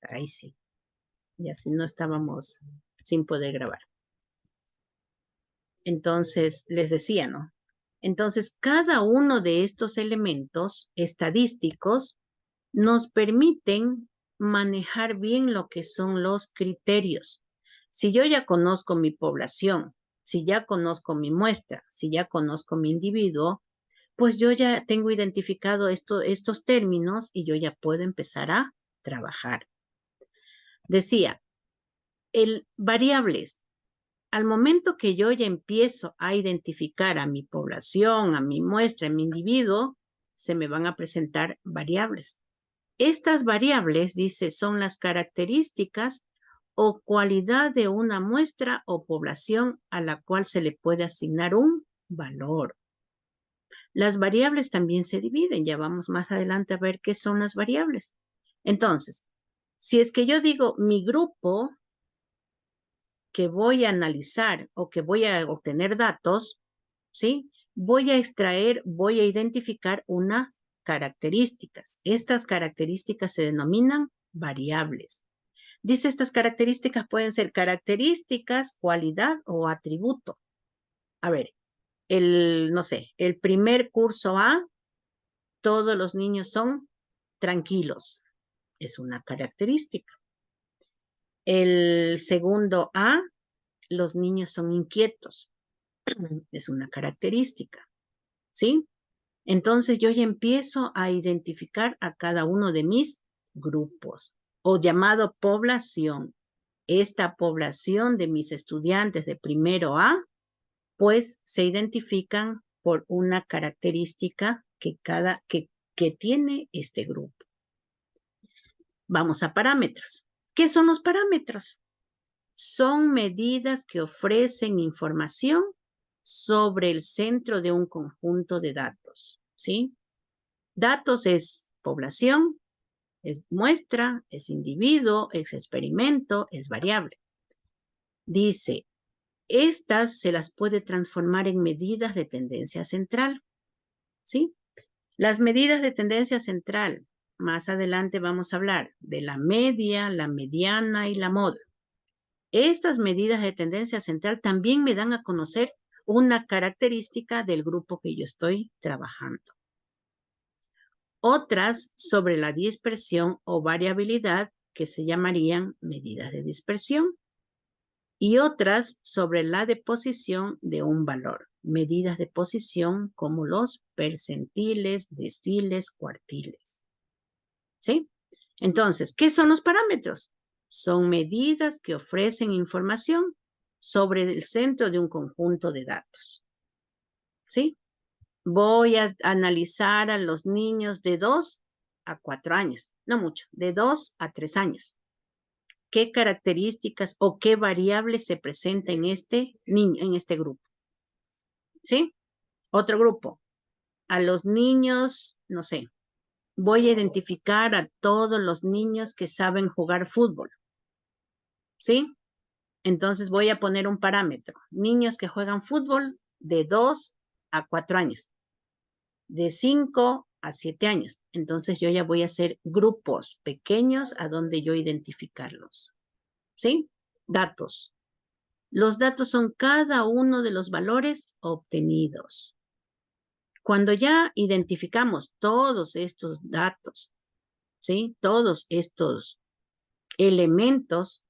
está, ahí sí. Y así no estábamos sin poder grabar. Entonces, les decía, ¿no? Entonces, cada uno de estos elementos estadísticos nos permiten manejar bien lo que son los criterios. Si yo ya conozco mi población, si ya conozco mi muestra, si ya conozco mi individuo, pues yo ya tengo identificado estos términos y yo ya puedo empezar a trabajar. Decía, variables. Al momento que yo ya empiezo a identificar a mi población, a mi muestra, a mi individuo, se me van a presentar variables. Estas variables, dice, son las características o cualidad de una muestra o población a la cual se le puede asignar un valor. Las variables también se dividen, ya vamos más adelante a ver qué son las variables. Entonces, si es que yo digo mi grupo que voy a analizar o que voy a obtener datos, ¿sí? Voy a extraer, voy a identificar unas características. Estas características se denominan variables. Dice, estas características pueden ser características, cualidad o atributo. A ver, no sé, el primer curso A, todos los niños son tranquilos. Es una característica. El segundo A, los niños son inquietos. Es una característica, ¿sí? Entonces yo ya empiezo a identificar a cada uno de mis grupos o llamado población. Esta población de mis estudiantes de primero A, pues se identifican por una característica que tiene este grupo. Vamos a parámetros. ¿Qué son los parámetros? Son medidas que ofrecen información sobre el centro de un conjunto de datos, ¿sí? Datos es población, es muestra, es individuo, es experimento, es variable. Dice, estas se las puede transformar en medidas de tendencia central, ¿sí? Las medidas de tendencia central, más adelante vamos a hablar de la media, la mediana y la moda. Estas medidas de tendencia central también me dan a conocer una característica del grupo que yo estoy trabajando. Otras sobre la dispersión o variabilidad que se llamarían medidas de dispersión. Y otras sobre la deposición de un valor, medidas de posición como los percentiles, deciles, cuartiles. ¿Sí? Entonces, ¿qué son los parámetros? Son medidas que ofrecen información sobre el centro de un conjunto de datos. ¿Sí? Voy a analizar a los niños de 2 a 4 años, no mucho, de 2 a 3 años. ¿Qué características o qué variables se presenta en este niño, en este grupo? ¿Sí? Otro grupo. A los niños, no sé, voy a identificar a todos los niños que saben jugar fútbol. ¿Sí? Entonces voy a poner un parámetro. Niños que juegan fútbol de 2 a 4 años. De 5 a 7 años. Entonces yo ya voy a hacer grupos pequeños a donde yo identificarlos. ¿Sí? Datos. Los datos son cada uno de los valores obtenidos. Cuando ya identificamos todos estos datos, ¿sí? Todos estos elementos,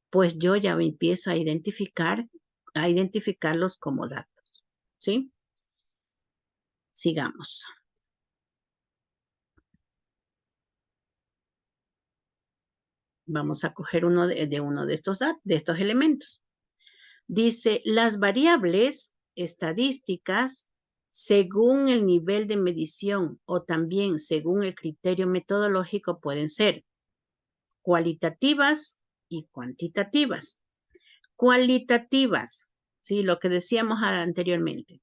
pues yo ya empiezo a identificarlos como datos, ¿sí? Sigamos. Vamos a coger uno de estos elementos. Dice, las variables estadísticas, según el nivel de medición o también según el criterio metodológico, pueden ser cualitativas y cuantitativas. Cualitativas, sí, lo que decíamos anteriormente,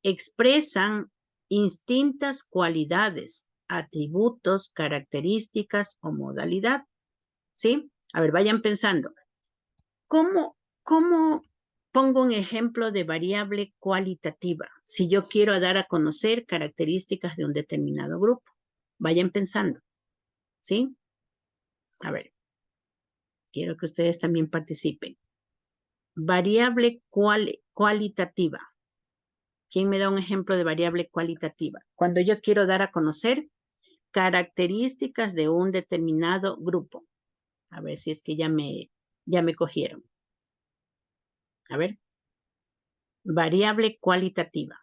expresan distintas cualidades, atributos, características o modalidad, ¿sí? A ver, vayan pensando. ¿Cómo pongo un ejemplo de variable cualitativa si yo quiero dar a conocer características de un determinado grupo? Vayan pensando, ¿sí? A ver, Quiero que ustedes también participen. Variable cualitativa. ¿Quién me da un ejemplo de variable cualitativa? Cuando yo quiero dar a conocer características de un determinado grupo. A ver si es que ya me cogieron. A ver. Variable cualitativa.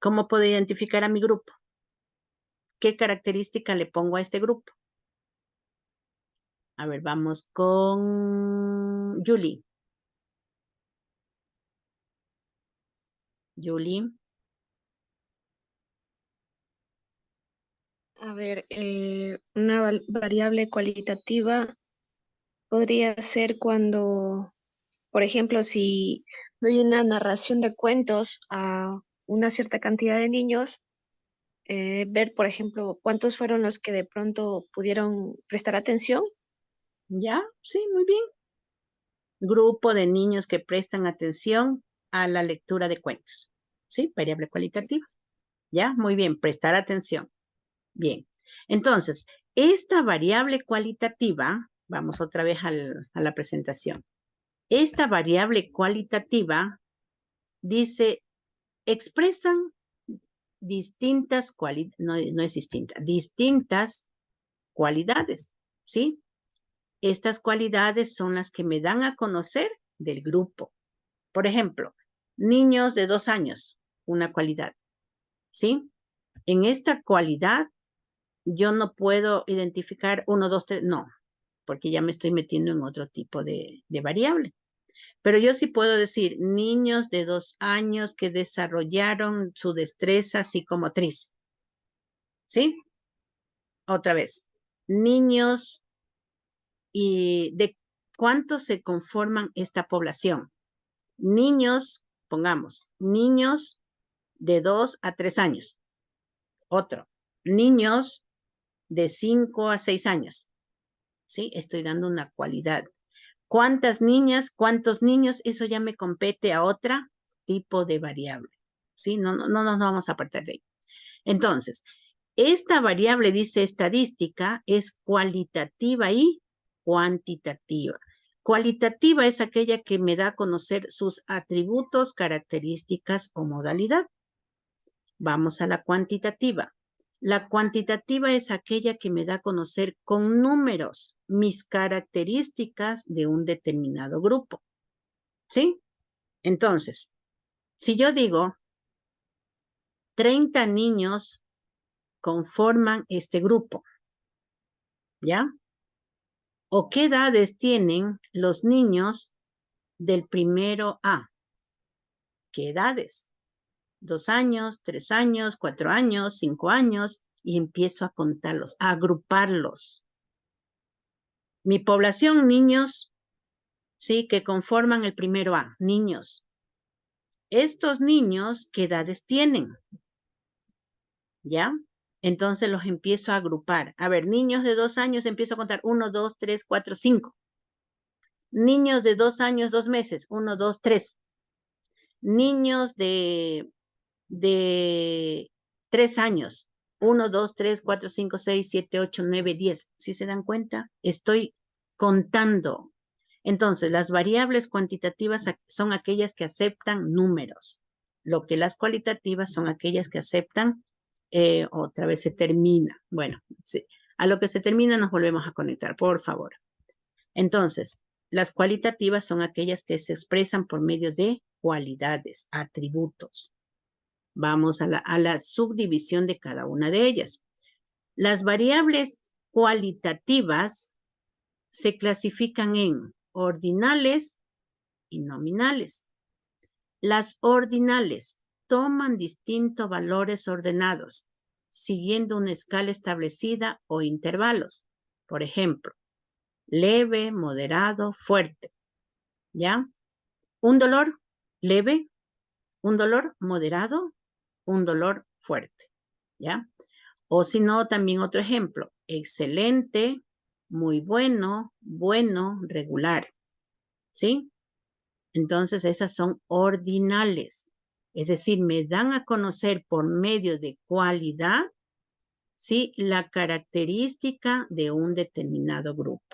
¿Cómo puedo identificar a mi grupo? ¿Qué característica le pongo a este grupo? A ver, vamos con Julie. Julie. A ver, una variable cualitativa podría ser cuando, por ejemplo, si doy una narración de cuentos a una cierta cantidad de niños, ver, por ejemplo, cuántos fueron los que de pronto pudieron prestar atención. ¿Ya? Sí, muy bien. Grupo de niños que prestan atención a la lectura de cuentos. ¿Sí? Variable cualitativa. ¿Ya? Muy bien, prestar atención. Bien. Entonces, esta variable cualitativa, vamos otra vez a la presentación. Esta variable cualitativa dice, expresan distintas cualidades, no es distinta, distintas cualidades, ¿sí? Estas cualidades son las que me dan a conocer del grupo. Por ejemplo, niños de 2 años, una cualidad, ¿sí? En esta cualidad yo no puedo identificar 1, 2, 3, no, porque ya me estoy metiendo en otro tipo de variable. Pero yo sí puedo decir niños de 2 años que desarrollaron su destreza psicomotriz. ¿Sí? Otra vez. Niños y de cuántos se conforman esta población. Niños, pongamos, niños de 2 a 3 años. Otro. Niños de 5 a 6 años. ¿Sí? Estoy dando una cualidad. ¿Cuántas niñas, cuántos niños? Eso ya me compete a otro tipo de variable. ¿Sí? No nos vamos a apartar de ahí. Entonces, esta variable, dice estadística, es cualitativa y cuantitativa. Cualitativa es aquella que me da a conocer sus atributos, características o modalidad. Vamos a la cuantitativa. La cuantitativa es aquella que me da a conocer con números mis características de un determinado grupo. ¿Sí? Entonces, si yo digo 30 niños conforman este grupo, ¿ya? ¿O qué edades tienen los niños del primero A? ¿Qué edades? 2 años, 3 años, 4 años, 5 años, y empiezo a contarlos, a agruparlos. Mi población, niños, sí, que conforman el primero A, niños. Estos niños, ¿qué edades tienen? ¿Ya? Entonces los empiezo a agrupar. A ver, niños de 2 años, empiezo a contar 1, 2, 3, 4, 5. Niños de 2 años, 2 meses, 1, 2, 3. Niños de 3 años, 1, 2, 3, 4, 5, 6, 7, 8, 9, 10. ¿Sí se dan cuenta? Estoy contando. Entonces, las variables cuantitativas son aquellas que aceptan números, lo que las cualitativas son aquellas que aceptan, otra vez se termina. Bueno, sí, a lo que se termina nos volvemos a conectar, por favor. Entonces, las cualitativas son aquellas que se expresan por medio de cualidades, atributos. Vamos a la subdivisión de cada una de ellas. Las variables cualitativas se clasifican en ordinales y nominales. Las ordinales toman distintos valores ordenados, siguiendo una escala establecida o intervalos. Por ejemplo, leve, moderado, fuerte. ¿Ya? Un dolor leve, un dolor moderado, un dolor fuerte. ¿Ya? O si no, también otro ejemplo, excelente, muy bueno, bueno, regular. ¿Sí? Entonces esas son ordinales. Es decir, me dan a conocer por medio de cualidad ¿sí? La característica de un determinado grupo,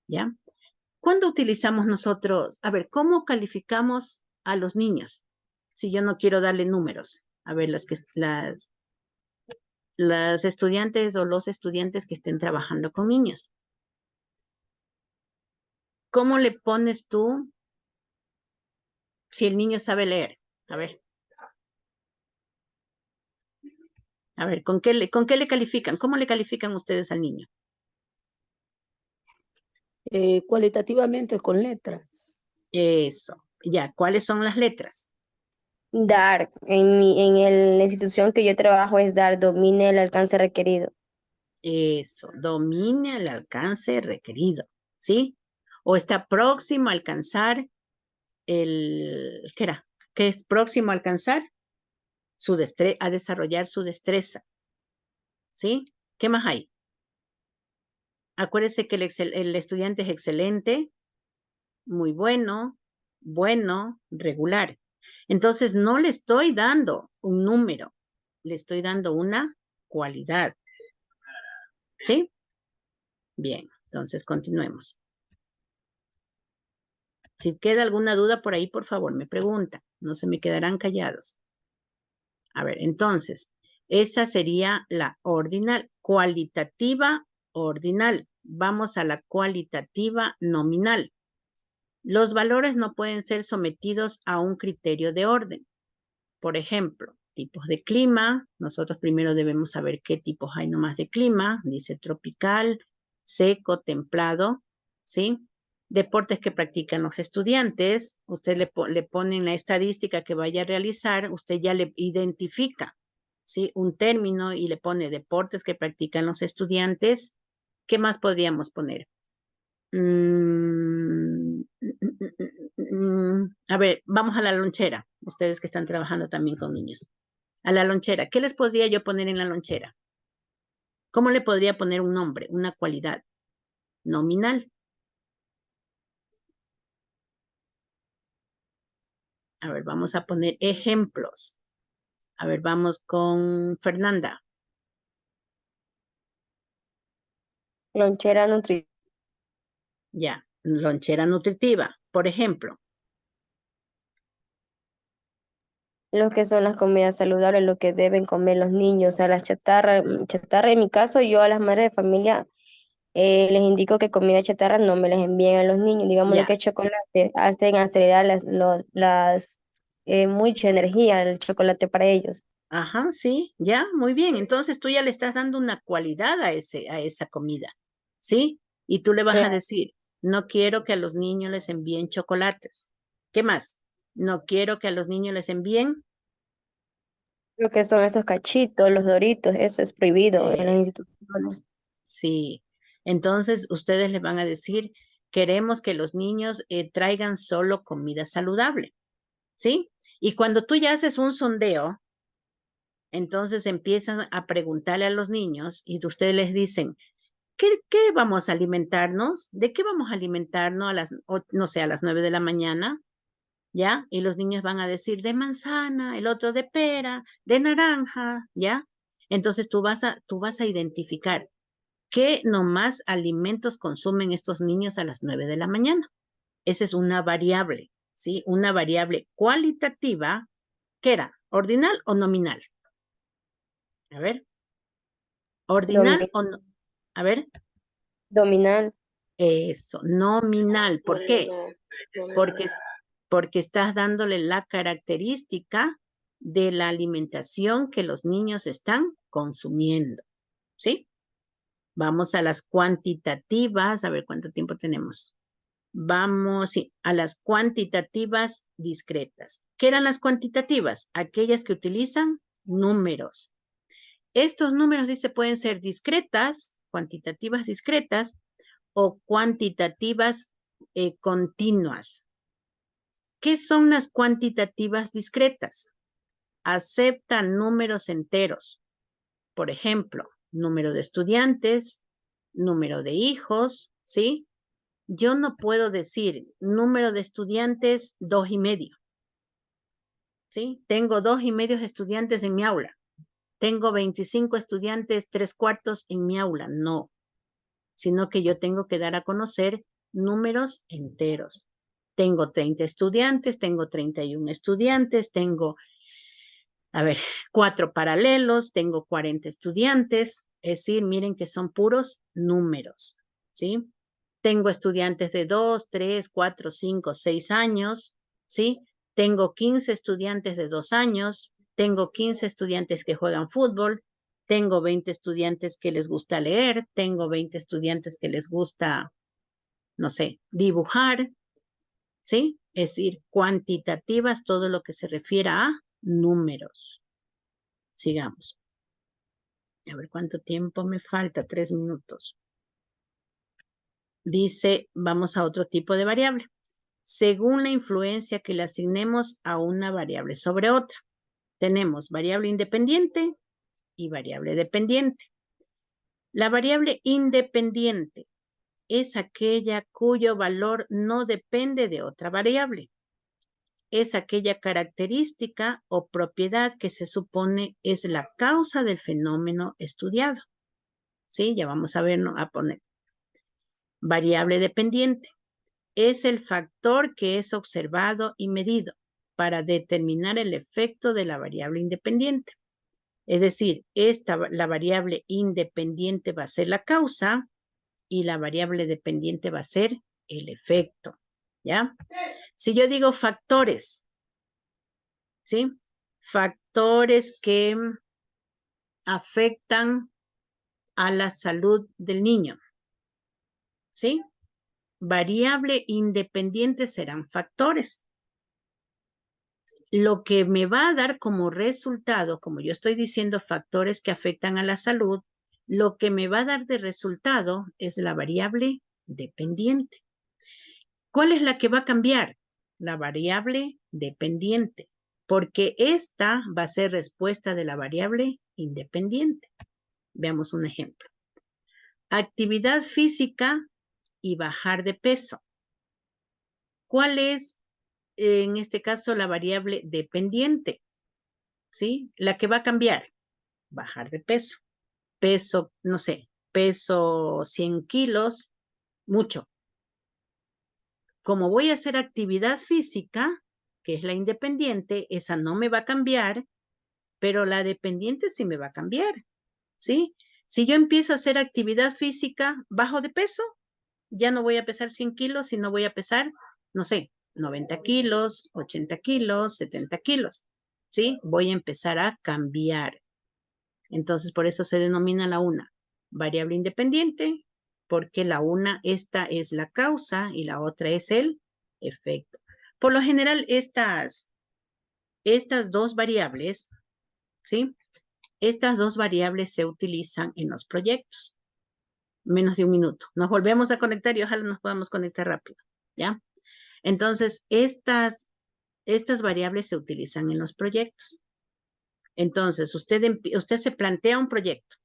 ¿ya? ¿Cuándo utilizamos nosotros? A ver, ¿cómo calificamos a los niños? Si yo no quiero darle números. A ver, las estudiantes o los estudiantes que estén trabajando con niños. ¿Cómo le pones tú si el niño sabe leer? A ver. A ver, con qué le califican? ¿Cómo le califican ustedes al niño? Cualitativamente con letras. Eso. Ya, ¿cuáles son las letras? Dar, la institución que yo trabajo es dar, domine el alcance requerido. Eso, domine el alcance requerido, ¿sí? O está próximo a alcanzar ¿qué era? ¿Qué es próximo a alcanzar? A desarrollar su destreza, ¿sí? ¿Qué más hay? Acuérdese que el estudiante es excelente, muy bueno, bueno, regular. Entonces, no le estoy dando un número, le estoy dando una cualidad, ¿sí? Bien, entonces continuemos. Si queda alguna duda por ahí, por favor, me pregunta. No se me quedarán callados. A ver, entonces, esa sería la ordinal, cualitativa ordinal. Vamos a la cualitativa nominal. Los valores no pueden ser sometidos a un criterio de orden. Por ejemplo, tipos de clima. Nosotros primero debemos saber qué tipos hay nomás de clima. Dice tropical, seco, templado, ¿sí? Deportes que practican los estudiantes. Usted le pone en la estadística que vaya a realizar, usted ya le identifica, ¿sí? Un término y le pone deportes que practican los estudiantes. ¿Qué más podríamos poner? A ver, vamos a la lonchera, ustedes que están trabajando también con niños. A la lonchera, ¿qué les podría yo poner en la lonchera? ¿Cómo le podría poner un nombre, una cualidad? Nominal. A ver, vamos a poner ejemplos. A ver, vamos con Fernanda. Lonchera nutritiva. Ya, lonchera nutritiva, por ejemplo. Lo que son las comidas saludables, lo que deben comer los niños, a la chatarra en mi caso, yo a las madres de familia les indico que comida chatarra no me les envíen a los niños, digamos lo Ya, que es chocolate, hacen acelerar mucha energía el chocolate para ellos. ajá, sí, ya, muy bien. Entonces tú ya le estás dando una cualidad a esa comida, ¿sí? Y tú le vas a Claro, decir, no quiero que a los niños les envíen chocolates. ¿Qué más? No quiero que a los niños les envíen. lo que son esos cachitos, los doritos, eso es prohibido en las eh, instituciones. sí. Entonces ustedes le van a decir, queremos que los niños traigan solo comida saludable, ¿sí? Y cuando tú ya haces un sondeo, entonces empiezan a preguntarle a los niños y ustedes les dicen, ¿qué vamos a alimentarnos? ¿De qué vamos a alimentarnos no sé, a las 9 de la mañana? ¿Ya? Y los niños van a decir de manzana, el otro de pera, de naranja, ¿ya? Entonces tú vas a identificar qué nomás alimentos consumen estos niños a las 9 de la mañana. Esa es una variable, ¿sí? Una variable cualitativa, ¿qué era? ¿Ordinal o nominal? A ver, ¿ordinal Domi- o no? A ver, Dominal. eso, nominal. ¿Por qué? Porque, porque estás dándole la característica de la alimentación que los niños están consumiendo, ¿sí? Vamos a las cuantitativas, a ver cuánto tiempo tenemos. Vamos sí, a las cuantitativas discretas. ¿Qué eran las cuantitativas? Aquellas que utilizan números. Estos números, dice, pueden ser discretas, cuantitativas discretas o cuantitativas continuas. ¿Qué son las cuantitativas discretas? Aceptan números enteros. Por ejemplo, número de estudiantes, número de hijos, ¿sí? Yo no puedo decir número de estudiantes 2,5, ¿sí? Tengo 2,5 estudiantes en mi aula. Tengo 25 estudiantes, 3/4 en mi aula. No, sino que yo tengo que dar a conocer números enteros. Tengo 30 estudiantes, tengo 31 estudiantes, tengo, 4 paralelos, tengo 40 estudiantes. Es decir, miren que son puros números, ¿sí? Tengo estudiantes de 2, 3, 4, 5, 6 años, ¿sí? Tengo 15 estudiantes de 2 años, tengo 15 estudiantes que juegan fútbol, tengo 20 estudiantes que les gusta leer, tengo 20 estudiantes que les gusta, no sé, dibujar, ¿sí? Es decir, cuantitativas, todo lo que se refiera a números. Sigamos. A ver cuánto tiempo me falta, 3 minutos. Dice, vamos a otro tipo de variable. Según la influencia que le asignemos a una variable sobre otra. Tenemos variable independiente y variable dependiente. La variable independiente es aquella cuyo valor no depende de otra variable. Es aquella característica o propiedad que se supone es la causa del fenómeno estudiado. ¿Sí? Ya vamos a ver, ¿no? A poner. Variable dependiente. Es el factor que es observado y medido para determinar el efecto de la variable independiente. Es decir, la variable independiente va a ser la causa y la variable dependiente va a ser el efecto. ¿Ya? Si yo digo factores, ¿sí? Factores que afectan a la salud del niño, ¿sí? Variable independiente serán factores. Lo que me va a dar como resultado, como yo estoy diciendo factores que afectan a la salud, lo que me va a dar de resultado es la variable dependiente. ¿Cuál es la que va a cambiar? La variable dependiente, porque esta va a ser respuesta de la variable independiente. Veamos un ejemplo. Actividad física y bajar de peso. ¿Cuál es, en este caso, la variable dependiente? ¿Sí? La que va a cambiar. Bajar de peso. Peso, no sé, peso 100 kilos, mucho. Como voy a hacer actividad física, que es la independiente, esa no me va a cambiar, pero la dependiente sí me va a cambiar, ¿sí? Si yo empiezo a hacer actividad física, bajo de peso, ya no voy a pesar 100 kilos, sino voy a pesar, no sé, 90 kilos, 80 kilos, 70 kilos, ¿sí? Voy a empezar a cambiar. Entonces, por eso se denomina la una variable independiente, porque la una, esta es la causa y la otra es el efecto. Por lo general, estas dos variables, ¿sí? Estas dos variables se utilizan en los proyectos. Menos de un minuto. Nos volvemos a conectar y ojalá nos podamos conectar rápido, ¿ya? Entonces, estas variables se utilizan en los proyectos. Entonces, usted se plantea un proyecto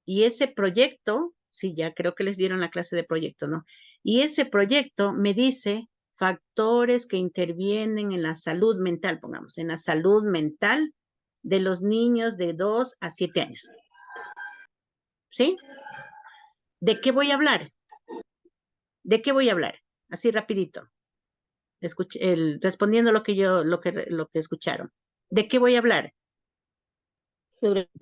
y ese proyecto, sí, ya creo que les dieron la clase de proyecto, ¿no? Y ese proyecto me dice factores que intervienen en la salud mental, pongamos, en la salud mental de los niños de 2 a 7 años. ¿Sí? ¿De qué voy a hablar? ¿De qué voy a hablar? Así rapidito. Respondiendo lo que escucharon. ¿De qué voy a hablar? Sobre